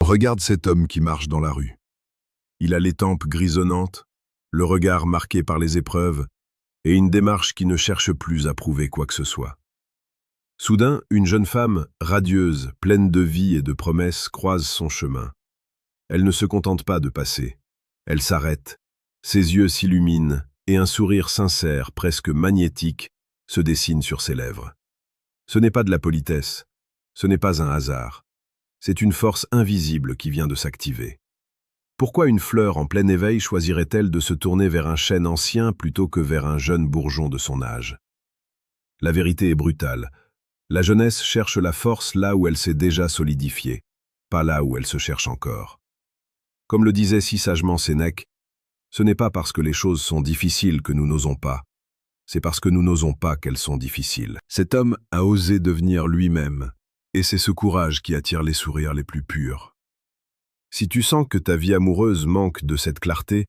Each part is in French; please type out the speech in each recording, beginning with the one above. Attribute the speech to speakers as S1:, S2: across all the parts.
S1: Regarde cet homme qui marche dans la rue. Il a les tempes grisonnantes, le regard marqué par les épreuves et une démarche qui ne cherche plus à prouver quoi que ce soit. Soudain, une jeune femme, radieuse, pleine de vie et de promesses, croise son chemin. Elle ne se contente pas de passer. Elle s'arrête, ses yeux s'illuminent et un sourire sincère, presque magnétique, se dessine sur ses lèvres. Ce n'est pas de la politesse, ce n'est pas un hasard. C'est une force invisible qui vient de s'activer. Pourquoi une fleur en plein éveil choisirait-elle de se tourner vers un chêne ancien plutôt que vers un jeune bourgeon de son âge? La vérité est brutale. La jeunesse cherche la force là où elle s'est déjà solidifiée, pas là où elle se cherche encore. Comme le disait si sagement Sénèque, ce n'est pas parce que les choses sont difficiles que nous n'osons pas, c'est parce que nous n'osons pas qu'elles sont difficiles. Cet homme a osé devenir lui-même, et c'est ce courage qui attire les sourires les plus purs. Si tu sens que ta vie amoureuse manque de cette clarté,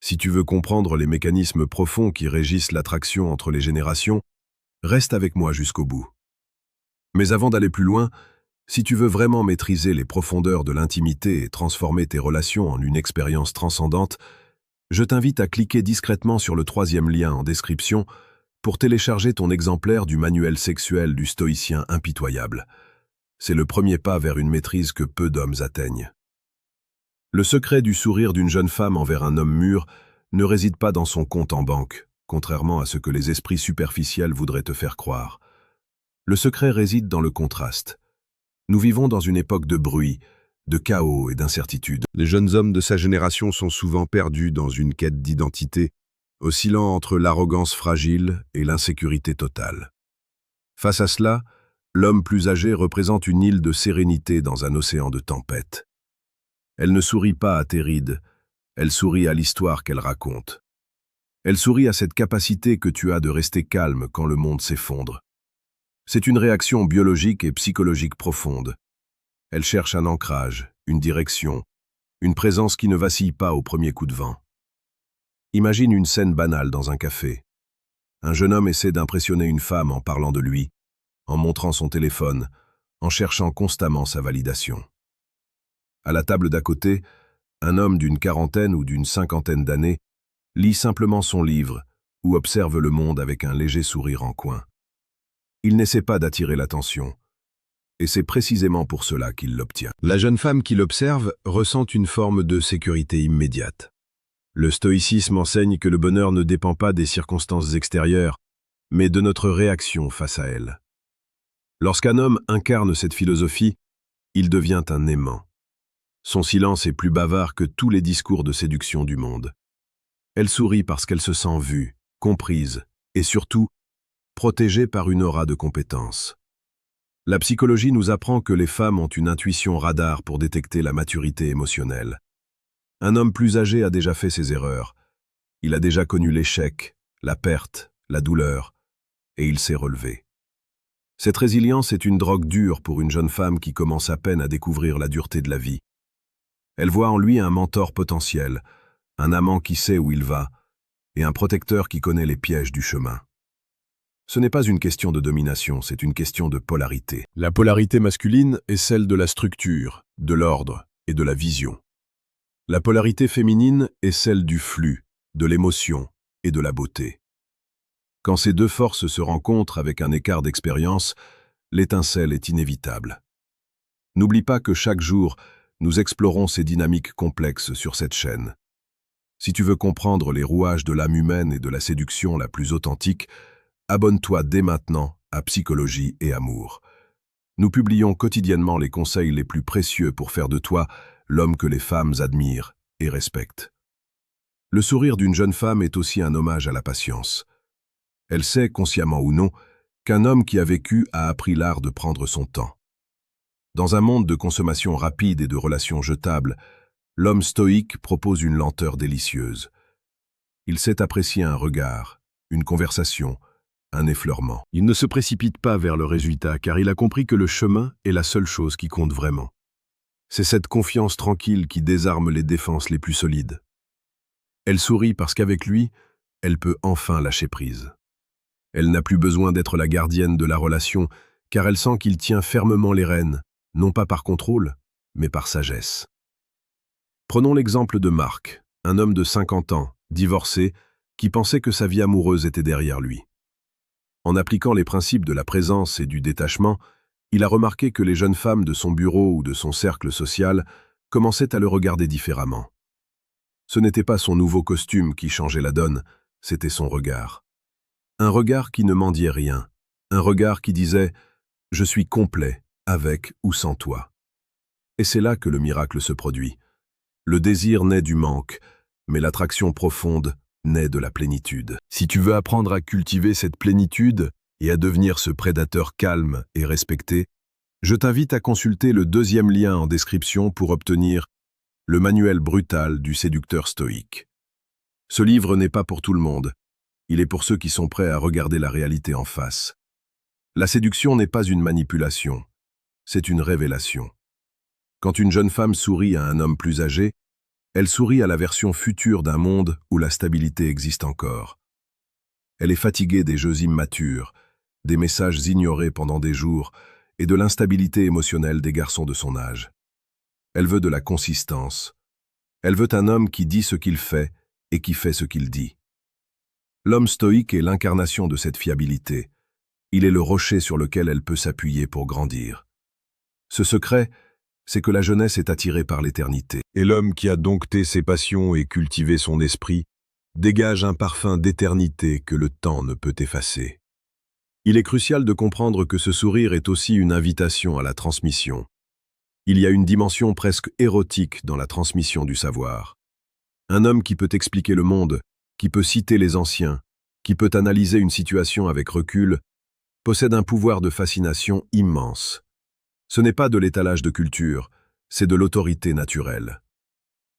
S1: si tu veux comprendre les mécanismes profonds qui régissent l'attraction entre les générations, reste avec moi jusqu'au bout. Mais avant d'aller plus loin, si tu veux vraiment maîtriser les profondeurs de l'intimité et transformer tes relations en une expérience transcendante, je t'invite à cliquer discrètement sur le 3e lien en description pour télécharger ton exemplaire du manuel sexuel du stoïcien impitoyable. C'est le premier pas vers une maîtrise que peu d'hommes atteignent. Le secret du sourire d'une jeune femme envers un homme mûr ne réside pas dans son compte en banque, contrairement à ce que les esprits superficiels voudraient te faire croire. Le secret réside dans le contraste. Nous vivons dans une époque de bruit, de chaos et d'incertitude. Les jeunes hommes de sa génération sont souvent perdus dans une quête d'identité, oscillant entre l'arrogance fragile et l'insécurité totale. Face à cela, l'homme plus âgé représente une île de sérénité dans un océan de tempête. Elle ne sourit pas à tes rides, elle sourit à l'histoire qu'elle raconte. Elle sourit à cette capacité que tu as de rester calme quand le monde s'effondre. C'est une réaction biologique et psychologique profonde. Elle cherche un ancrage, une direction, une présence qui ne vacille pas au premier coup de vent. Imagine une scène banale dans un café. Un jeune homme essaie d'impressionner une femme en parlant de lui, en montrant son téléphone, en cherchant constamment sa validation. À la table d'à côté, un homme d'une quarantaine ou d'une cinquantaine d'années lit simplement son livre ou observe le monde avec un léger sourire en coin. Il n'essaie pas d'attirer l'attention, et c'est précisément pour cela qu'il l'obtient. La jeune femme qui l'observe ressent une forme de sécurité immédiate. Le stoïcisme enseigne que le bonheur ne dépend pas des circonstances extérieures, mais de notre réaction face à elles. Lorsqu'un homme incarne cette philosophie, il devient un aimant. Son silence est plus bavard que tous les discours de séduction du monde. Elle sourit parce qu'elle se sent vue, comprise et surtout protégée par une aura de compétence. La psychologie nous apprend que les femmes ont une intuition radar pour détecter la maturité émotionnelle. Un homme plus âgé a déjà fait ses erreurs. Il a déjà connu l'échec, la perte, la douleur, et il s'est relevé. Cette résilience est une drogue dure pour une jeune femme qui commence à peine à découvrir la dureté de la vie. Elle voit en lui un mentor potentiel, un amant qui sait où il va, et un protecteur qui connaît les pièges du chemin. Ce n'est pas une question de domination, c'est une question de polarité. La polarité masculine est celle de la structure, de l'ordre et de la vision. La polarité féminine est celle du flux, de l'émotion et de la beauté. Quand ces deux forces se rencontrent avec un écart d'expérience, l'étincelle est inévitable. N'oublie pas que chaque jour, nous explorons ces dynamiques complexes sur cette chaîne. Si tu veux comprendre les rouages de l'âme humaine et de la séduction la plus authentique, abonne-toi dès maintenant à Psychologie et Amour. Nous publions quotidiennement les conseils les plus précieux pour faire de toi l'homme que les femmes admirent et respectent. Le sourire d'une jeune femme est aussi un hommage à la patience. Elle sait, consciemment ou non, qu'un homme qui a vécu a appris l'art de prendre son temps. Dans un monde de consommation rapide et de relations jetables, l'homme stoïque propose une lenteur délicieuse. Il sait apprécier un regard, une conversation, un effleurement. Il ne se précipite pas vers le résultat car il a compris que le chemin est la seule chose qui compte vraiment. C'est cette confiance tranquille qui désarme les défenses les plus solides. Elle sourit parce qu'avec lui, elle peut enfin lâcher prise. Elle n'a plus besoin d'être la gardienne de la relation car elle sent qu'il tient fermement les rênes, non pas par contrôle, mais par sagesse. Prenons l'exemple de Marc, un homme de 50 ans, divorcé, qui pensait que sa vie amoureuse était derrière lui. En appliquant les principes de la présence et du détachement, il a remarqué que les jeunes femmes de son bureau ou de son cercle social commençaient à le regarder différemment. Ce n'était pas son nouveau costume qui changeait la donne, c'était son regard. Un regard qui ne mendiait rien, un regard qui disait « Je suis complet, avec ou sans toi ». Et c'est là que le miracle se produit. Le désir naît du manque, mais l'attraction profonde naît de la plénitude. Si tu veux apprendre à cultiver cette plénitude et à devenir ce prédateur calme et respecté, je t'invite à consulter le 2e lien en description pour obtenir le manuel brutal du séducteur stoïque. Ce livre n'est pas pour tout le monde, il est pour ceux qui sont prêts à regarder la réalité en face. La séduction n'est pas une manipulation, c'est une révélation. Quand une jeune femme sourit à un homme plus âgé, elle sourit à la version future d'un monde où la stabilité existe encore. Elle est fatiguée des jeux immatures, des messages ignorés pendant des jours et de l'instabilité émotionnelle des garçons de son âge. Elle veut de la consistance. Elle veut un homme qui dit ce qu'il fait et qui fait ce qu'il dit. L'homme stoïque est l'incarnation de cette fiabilité. Il est le rocher sur lequel elle peut s'appuyer pour grandir. Ce secret, c'est que la jeunesse est attirée par l'éternité. Et l'homme qui a dompté ses passions et cultivé son esprit dégage un parfum d'éternité que le temps ne peut effacer. Il est crucial de comprendre que ce sourire est aussi une invitation à la transmission. Il y a une dimension presque érotique dans la transmission du savoir. Un homme qui peut expliquer le monde, qui peut citer les anciens, qui peut analyser une situation avec recul, possède un pouvoir de fascination immense. Ce n'est pas de l'étalage de culture, c'est de l'autorité naturelle.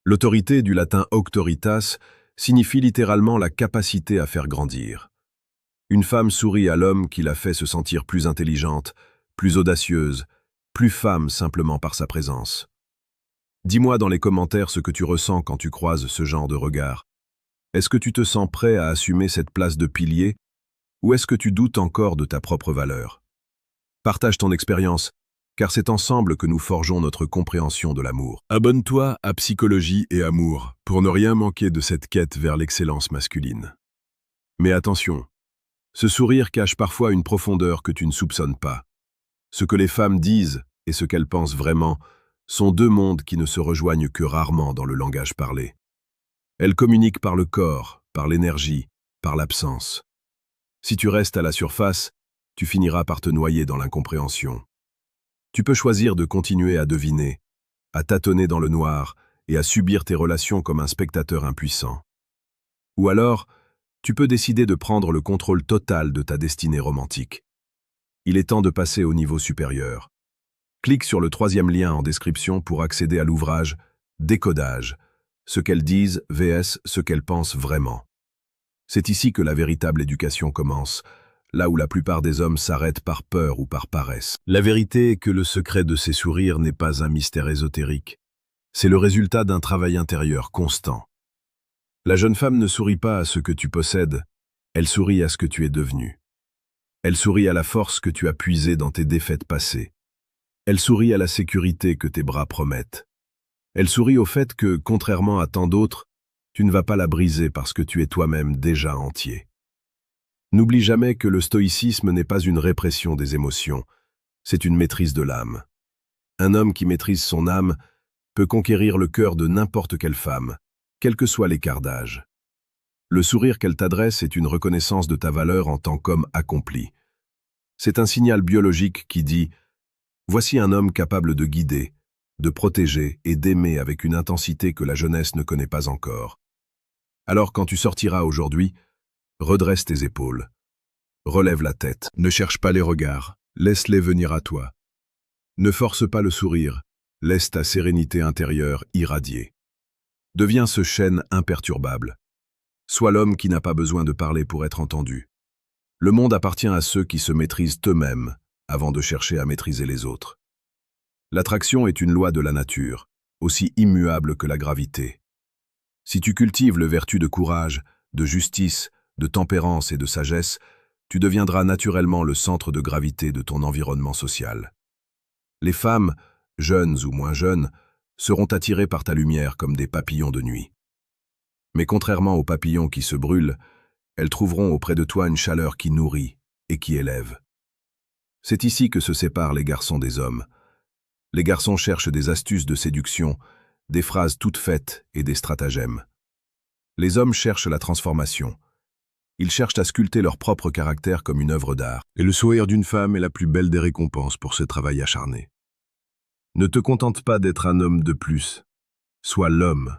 S1: L'autorité, du latin auctoritas, signifie littéralement la capacité à faire grandir. Une femme sourit à l'homme qui la fait se sentir plus intelligente, plus audacieuse, plus femme simplement par sa présence. Dis-moi dans les commentaires ce que tu ressens quand tu croises ce genre de regard. Est-ce que tu te sens prêt à assumer cette place de pilier, ou est-ce que tu doutes encore de ta propre valeur? Partage ton expérience, car c'est ensemble que nous forgeons notre compréhension de l'amour. Abonne-toi à Psychologie et Amour pour ne rien manquer de cette quête vers l'excellence masculine. Mais attention, ce sourire cache parfois une profondeur que tu ne soupçonnes pas. Ce que les femmes disent et ce qu'elles pensent vraiment sont deux mondes qui ne se rejoignent que rarement dans le langage parlé. Elles communiquent par le corps, par l'énergie, par l'absence. Si tu restes à la surface, tu finiras par te noyer dans l'incompréhension. Tu peux choisir de continuer à deviner, à tâtonner dans le noir et à subir tes relations comme un spectateur impuissant. Ou alors, tu peux décider de prendre le contrôle total de ta destinée romantique. Il est temps de passer au niveau supérieur. Clique sur le 3e lien en description pour accéder à l'ouvrage « Décodage », ce qu'elles disent vs ce qu'elles pensent vraiment. C'est ici que la véritable éducation commence, là où la plupart des hommes s'arrêtent par peur ou par paresse. La vérité est que le secret de ces sourires n'est pas un mystère ésotérique. C'est le résultat d'un travail intérieur constant. La jeune femme ne sourit pas à ce que tu possèdes, elle sourit à ce que tu es devenu. Elle sourit à la force que tu as puisée dans tes défaites passées. Elle sourit à la sécurité que tes bras promettent. Elle sourit au fait que, contrairement à tant d'autres, tu ne vas pas la briser parce que tu es toi-même déjà entier. N'oublie jamais que le stoïcisme n'est pas une répression des émotions, c'est une maîtrise de l'âme. Un homme qui maîtrise son âme peut conquérir le cœur de n'importe quelle femme, quel que soit l'écart d'âge. Le sourire qu'elle t'adresse est une reconnaissance de ta valeur en tant qu'homme accompli. C'est un signal biologique qui dit « Voici un homme capable de guider, de protéger et d'aimer avec une intensité que la jeunesse ne connaît pas encore. » Alors quand tu sortiras aujourd'hui, redresse tes épaules. Relève la tête. Ne cherche pas les regards. Laisse-les venir à toi. Ne force pas le sourire. Laisse ta sérénité intérieure irradier. Deviens ce chêne imperturbable. Sois l'homme qui n'a pas besoin de parler pour être entendu. Le monde appartient à ceux qui se maîtrisent eux-mêmes avant de chercher à maîtriser les autres. L'attraction est une loi de la nature, aussi immuable que la gravité. Si tu cultives le vertu de courage, de justice, de tempérance et de sagesse, tu deviendras naturellement le centre de gravité de ton environnement social. Les femmes, jeunes ou moins jeunes, seront attirés par ta lumière comme des papillons de nuit. Mais contrairement aux papillons qui se brûlent, elles trouveront auprès de toi une chaleur qui nourrit et qui élève. C'est ici que se séparent les garçons des hommes. Les garçons cherchent des astuces de séduction, des phrases toutes faites et des stratagèmes. Les hommes cherchent la transformation. Ils cherchent à sculpter leur propre caractère comme une œuvre d'art. Et le sourire d'une femme est la plus belle des récompenses pour ce travail acharné. Ne te contente pas d'être un homme de plus. Sois l'homme.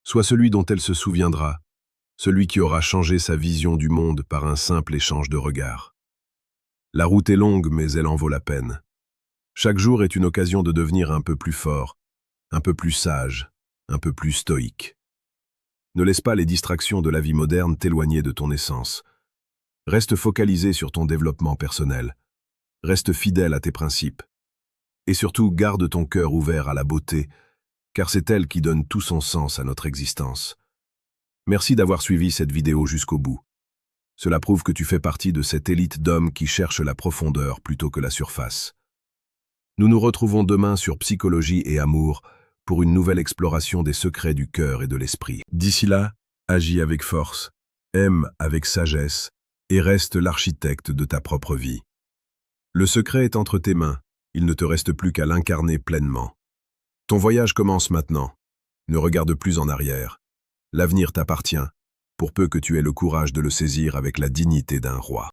S1: Sois celui dont elle se souviendra, celui qui aura changé sa vision du monde par un simple échange de regards. La route est longue, mais elle en vaut la peine. Chaque jour est une occasion de devenir un peu plus fort, un peu plus sage, un peu plus stoïque. Ne laisse pas les distractions de la vie moderne t'éloigner de ton essence. Reste focalisé sur ton développement personnel. Reste fidèle à tes principes. Et surtout, garde ton cœur ouvert à la beauté, car c'est elle qui donne tout son sens à notre existence. Merci d'avoir suivi cette vidéo jusqu'au bout. Cela prouve que tu fais partie de cette élite d'hommes qui cherchent la profondeur plutôt que la surface. Nous nous retrouvons demain sur Psychologie et Amour pour une nouvelle exploration des secrets du cœur et de l'esprit. D'ici là, agis avec force, aime avec sagesse et reste l'architecte de ta propre vie. Le secret est entre tes mains, il ne te reste plus qu'à l'incarner pleinement. Ton voyage commence maintenant. Ne regarde plus en arrière. L'avenir t'appartient, pour peu que tu aies le courage de le saisir avec la dignité d'un roi.